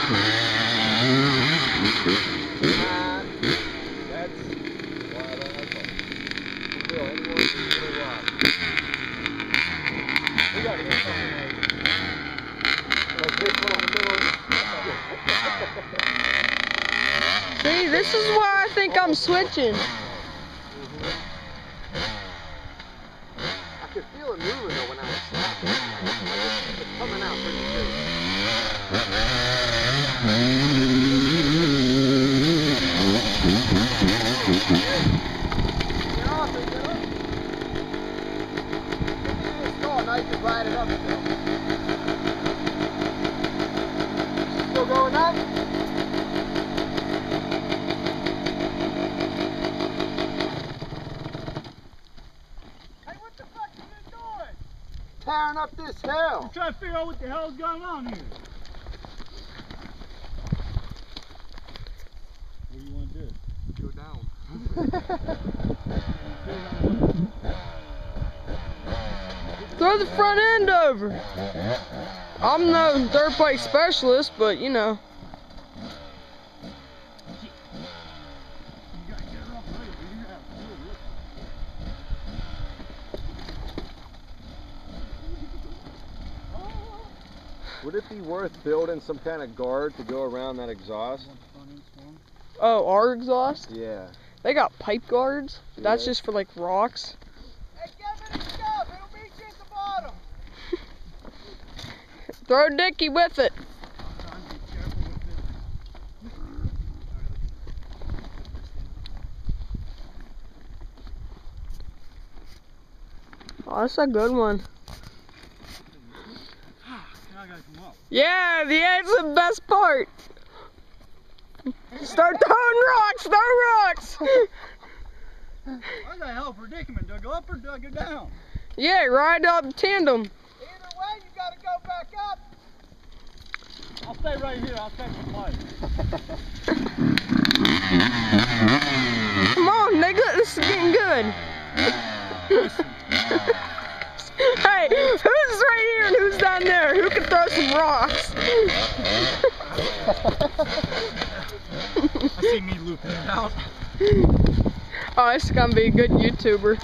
See, this is why I think I'm switching. I could feel it moving though when I was snapping. It's coming out pretty good. Get off it, get up. It's going, now you can ride it up still. Still going up? Tearing up this hill. I'm trying to figure out what the hell is going on here. What do you want to do? Go down. Throw the front end over. I'm no dirt bike specialist, but you know. Would it be worth building some kind of guard to go around that exhaust? Oh, our exhaust? Yeah. They got pipe guards. Yeah. That's just for like rocks. Hey, give it a shove. It'll meet you at the bottom. Throw Dickie with it. Oh, that's a good one. Yeah, the end's the best part. Start throwing rocks, throw rocks. I got a hell of a predicament. Do I go up or do I go down? Yeah, ride up tandem. Either way, you gotta go back up. I'll stay right here. I'll catch the light. Come on, nigga, this is getting good. Hey, who's right here and who's down there? Who can throw some rocks? I see me looping it out. Oh, this is gonna be a good YouTuber.